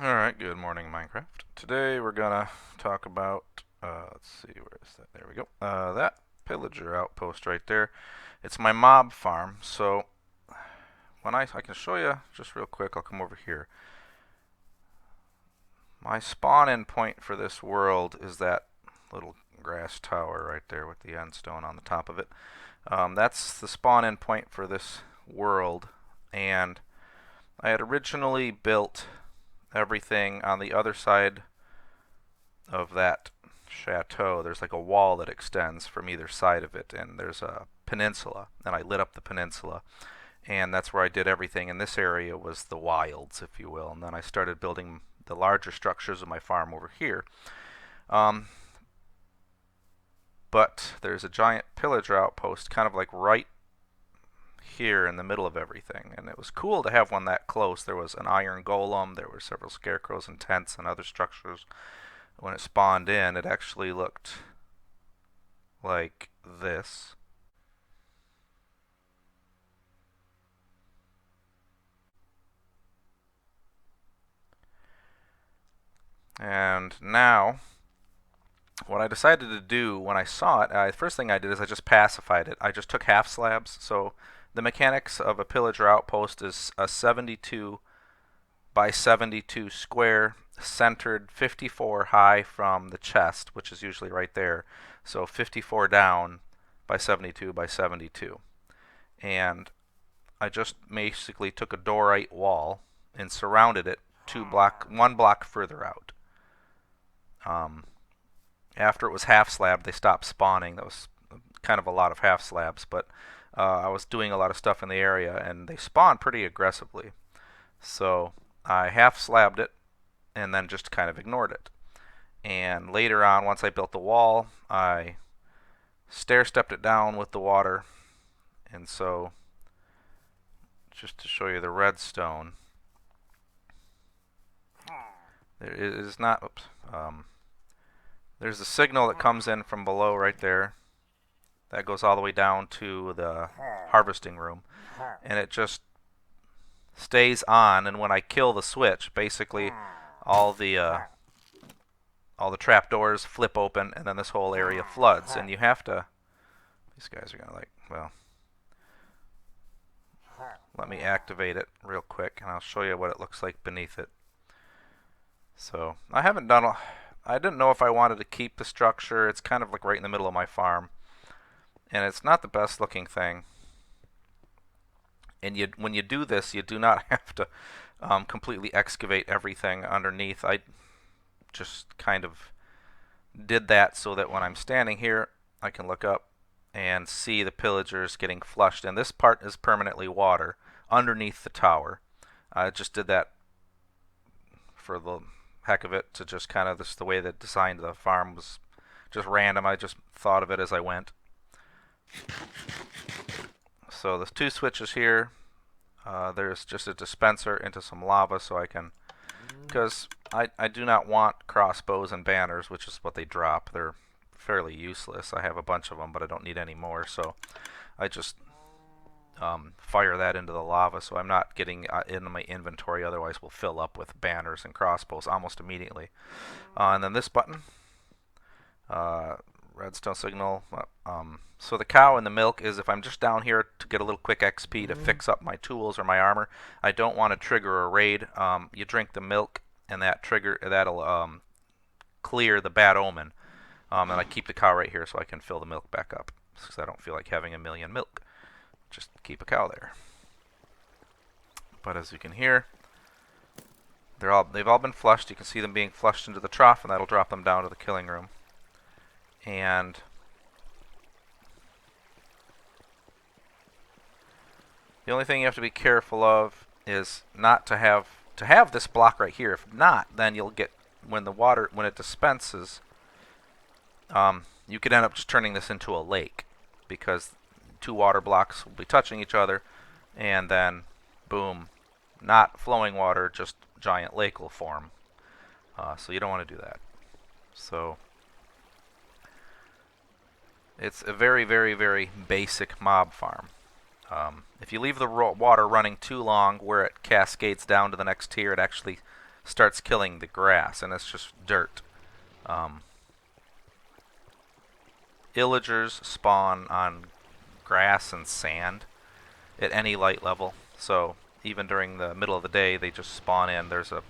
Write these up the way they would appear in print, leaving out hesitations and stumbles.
Alright, good morning, Minecraft. Today we're gonna talk about, let's see, where is that? There we go. That Pillager outpost right there. It's my mob farm, so when I can show you just real quick, I'll come over here. My spawn-in point for this world is that little grass tower right there with the end stone on the top of it. That's the spawn-in point for this world, and I had originally built everything on the other side of that chateau. There's like a wall that extends from either side of it, and there's a peninsula, and I lit up the peninsula, and that's where I did everything. In this area was the wilds, if you will, and then I started building the larger structures of my farm over here. But there's a giant pillager outpost kind of like right here in the middle of everything, and it was cool to have one that close. There was an iron golem, there were several scarecrows and tents and other structures. When it spawned in, it actually looked like this. And now what I decided to do when I saw it, the first thing I did is I just pacified it. I just took half slabs. So the mechanics of a pillager outpost is a 72 by 72 square, centered 54 high from the chest, which is usually right there. So 54 down by 72 by 72. And I just basically took a dorite wall and surrounded it one block further out. After it was half slab, they stopped spawning. That was kind of a lot of half slabs, but I was doing a lot of stuff in the area, and they spawned pretty aggressively. So I half slabbed it and then just kind of ignored it. And later on, once I built the wall, I stair-stepped it down with the water. And so, just to show you the redstone, there is not, oops, there's a signal that comes in from below right there. That goes all the way down to the harvesting room. And it just stays on, and when I kill the switch, basically all the trapdoors flip open, and then this whole area floods. And you have to, these guys are gonna like, well, let me activate it real quick, and I'll show you what it looks like beneath it. So I didn't know if I wanted to keep the structure. It's kind of like right in the middle of my farm, and it's not the best looking thing. And when you do this, you do not have to completely excavate everything underneath. I just kind of did that so that when I'm standing here, I can look up and see the pillagers getting flushed. And this part is permanently water underneath the tower. I just did that for the heck of it to just kind of the way that designed the farm was just random. I just thought of it as I went. So there's 2 switches here. There's just a dispenser into some lava so I can, because I do not want crossbows and banners, which is what they drop. They're fairly useless. I have a bunch of them, but I don't need any more, so I just fire that into the lava so I'm not getting in my inventory, otherwise we'll fill up with banners and crossbows almost immediately. And then this button, redstone signal. So the cow and the milk is if I'm just down here to get a little quick XP to fix up my tools or my armor. I don't want to trigger a raid. You drink the milk and that'll clear the bad omen. And I keep the cow right here so I can fill the milk back up because I don't feel like having a million milk. Just keep a cow there. But as you can hear, they've all been flushed. You can see them being flushed into the trough, and that'll drop them down to the killing room. And the only thing you have to be careful of is not to have this block right here. If not, then you'll get when it dispenses, you could end up just turning this into a lake because 2 water blocks will be touching each other, and then boom, not flowing water, just giant lake will form. So you don't want to do that. So it's a very, very, very basic mob farm. If you leave the water running too long where it cascades down to the next tier, it actually starts killing the grass, and it's just dirt. Illagers spawn on grass and sand at any light level, so even during the middle of the day they just spawn in. There's I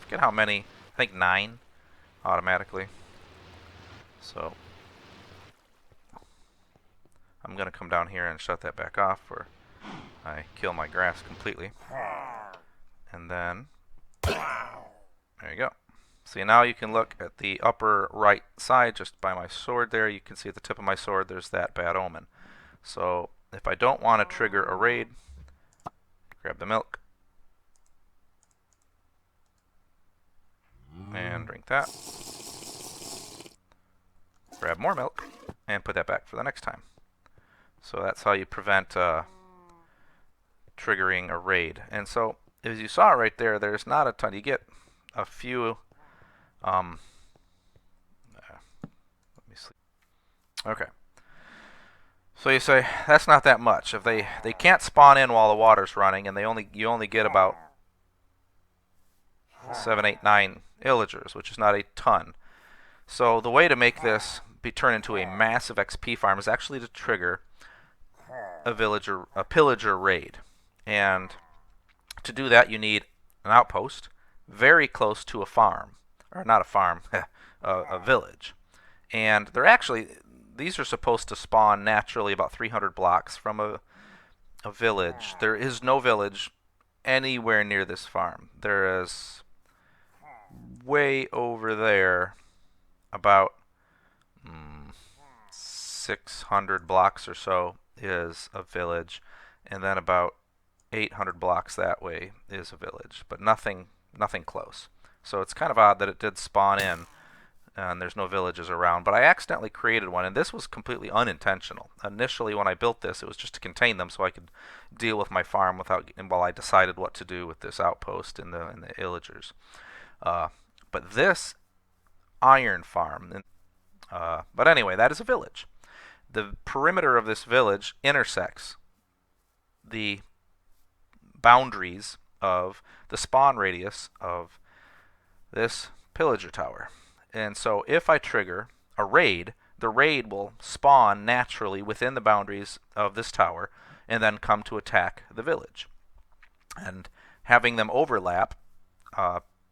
forget how many, I think 9 automatically. So I'm going to come down here and shut that back off or I kill my grass completely. And then, there you go. See, now you can look at the upper right side just by my sword there. You can see at the tip of my sword there's that bad omen. So if I don't want to trigger a raid, grab the milk and drink that. Grab more milk and put that back for the next time. So that's how you prevent triggering a raid. And so as you saw right there, there's not a ton. You get a few. Let me see. Okay. So you say that's not that much. If they can't spawn in while the water's running, and you only get about 7, 8, 9 illagers, which is not a ton. So the way to make this be turned into a massive XP farm is actually to trigger a pillager raid. And to do that, you need an outpost very close to a farm, or not a farm, a village. And these are supposed to spawn naturally about 300 blocks from a village. There is no village anywhere near this farm. There is way over there about 600 blocks or so is a village, and then about 800 blocks that way is a village, but nothing close. So it's kind of odd that it did spawn in and there's no villages around, but I accidentally created one, and this was completely unintentional. Initially when I built this, it was just to contain them so I could deal with my farm while I decided what to do with this outpost and the illagers. But this iron farm, but anyway, that is a village. The perimeter of this village intersects the boundaries of the spawn radius of this pillager tower. And so if I trigger a raid, the raid will spawn naturally within the boundaries of this tower and then come to attack the village. And having them overlap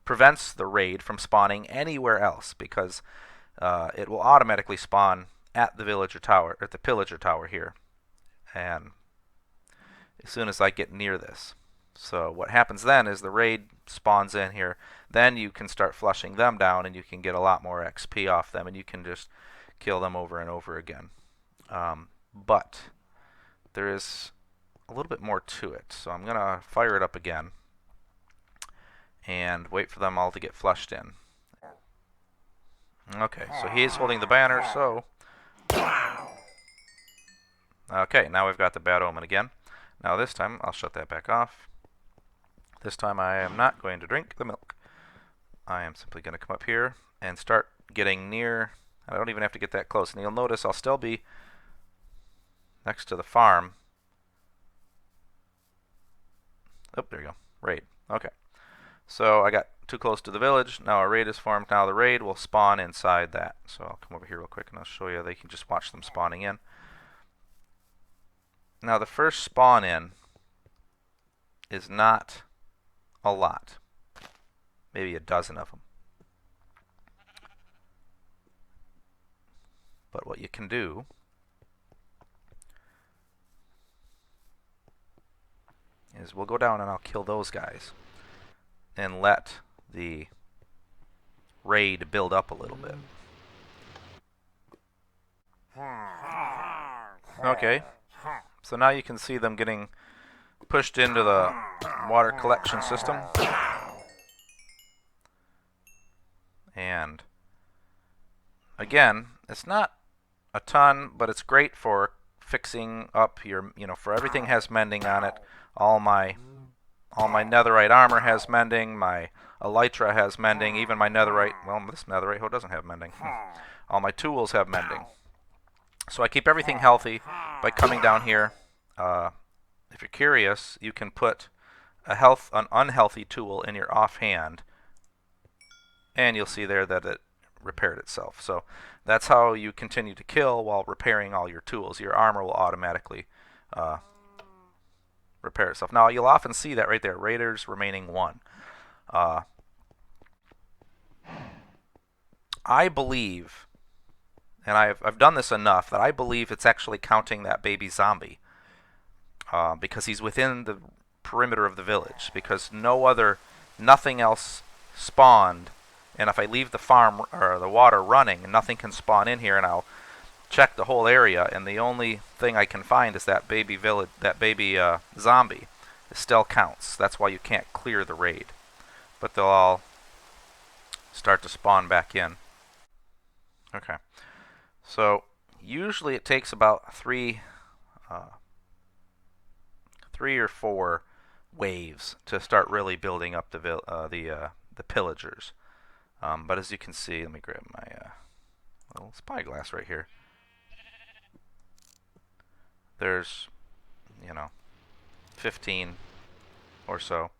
prevents the raid from spawning anywhere else because it will automatically spawn at the villager tower, at the pillager tower here, and as soon as I get near this. So what happens then is the raid spawns in here, then you can start flushing them down and you can get a lot more XP off them and you can just kill them over and over again. But there is a little bit more to it, so I'm going to fire it up again. and wait for them all to get flushed in. Okay, so he's holding the banner, so... Okay, now we've got the bad omen again. Now this time, I'll shut that back off. This time I am not going to drink the milk. I am simply going to come up here and start getting near... I don't even have to get that close. And you'll notice I'll still be next to the farm. Oh, there you go. Raid. Okay. So I got too close to the village. Now a raid is formed. Now the raid will spawn inside that. So I'll come over here real quick and I'll show you. They can just watch them spawning in. Now the first spawn in is not a lot. Maybe a dozen of them. But what you can do is we'll go down and I'll kill those guys and let the raid build up a little bit. Okay, so now you can see them getting pushed into the water collection system. And again, it's not a ton, but it's great for fixing up your, for everything has mending on it. All my netherite armor has mending, my elytra has mending, even my netherite, well, this netherite doesn't have mending. All my tools have mending. So I keep everything healthy by coming down here. If you're curious, you can put an unhealthy tool in your offhand, and you'll see there that it repaired itself. So that's how you continue to kill while repairing all your tools. Your armor will automatically repair itself. Now you'll often see that right there, raiders remaining 1. I believe, and I've done this enough, that I believe it's actually counting that baby zombie because he's within the perimeter of the village, because nothing else spawned. And if I leave the farm or the water running, nothing can spawn in here, and I'll check the whole area, and the only thing I can find is that baby zombie. It still counts. That's why you can't clear the raid. But they'll all start to spawn back in. Okay. So usually it takes about 3 or 4 waves to start really building up the pillagers. But as you can see, let me grab my little spyglass right here. There's, 15 or so.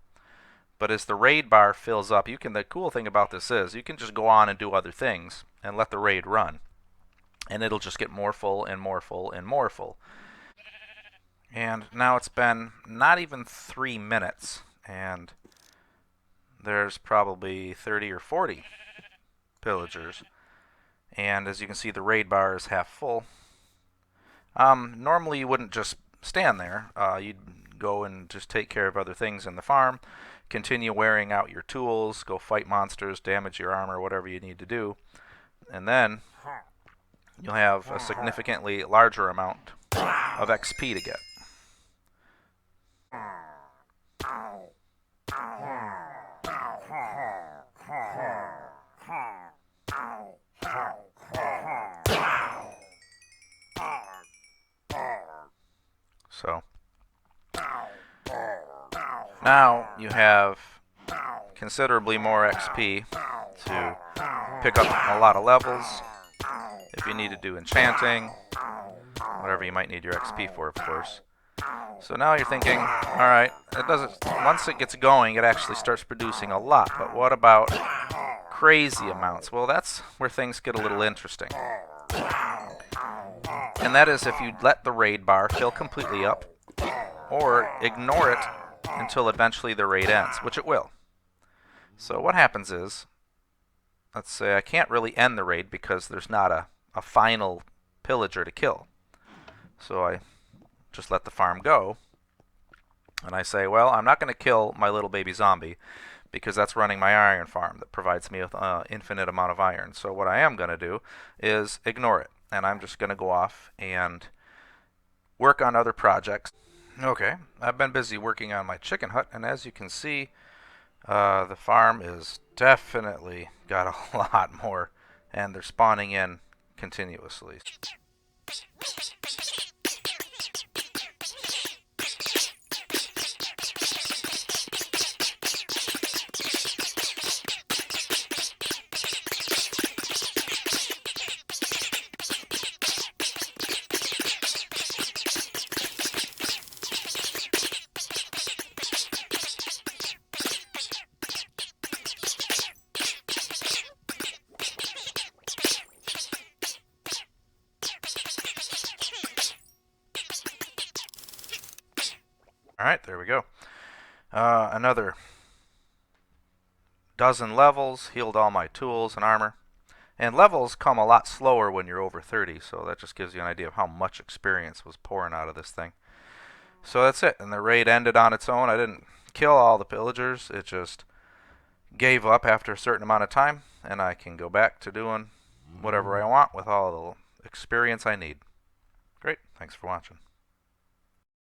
But as the raid bar fills up, the cool thing about this is you can just go on and do other things and let the raid run. And it'll just get more full and more full and more full. And now it's been not even 3 minutes, and there's probably 30 or 40 pillagers. And as you can see, the raid bar is half full. Normally you wouldn't just stand there. You'd go and just take care of other things in the farm, continue wearing out your tools, go fight monsters, damage your armor, whatever you need to do. And then you'll have a significantly larger amount of XP to get. So now you have considerably more XP to pick up a lot of levels. If you need to do enchanting, whatever you might need your XP for, of course. So now you're thinking, all right, once it gets going, it actually starts producing a lot. But what about crazy amounts? Well, that's where things get a little interesting. And that is if you let the raid bar fill completely up, or ignore it until eventually the raid ends, which it will. So what happens is, let's say I can't really end the raid because there's not a final pillager to kill. So I just let the farm go, and I say, well, I'm not going to kill my little baby zombie because that's running my iron farm that provides me with an infinite amount of iron. So what I am going to do is ignore it, and I'm just going to go off and work on other projects. Okay, I've been busy working on my chicken hut, and as you can see, The farm is definitely got a lot more, and they're spawning in continuously. Alright, there we go. Another dozen levels, healed all my tools and armor. And levels come a lot slower when you're over 30, so that just gives you an idea of how much experience was pouring out of this thing. So that's it, and the raid ended on its own. I didn't kill all the pillagers, it just gave up after a certain amount of time, and I can go back to doing whatever I want with all the experience I need. Great, thanks for watching.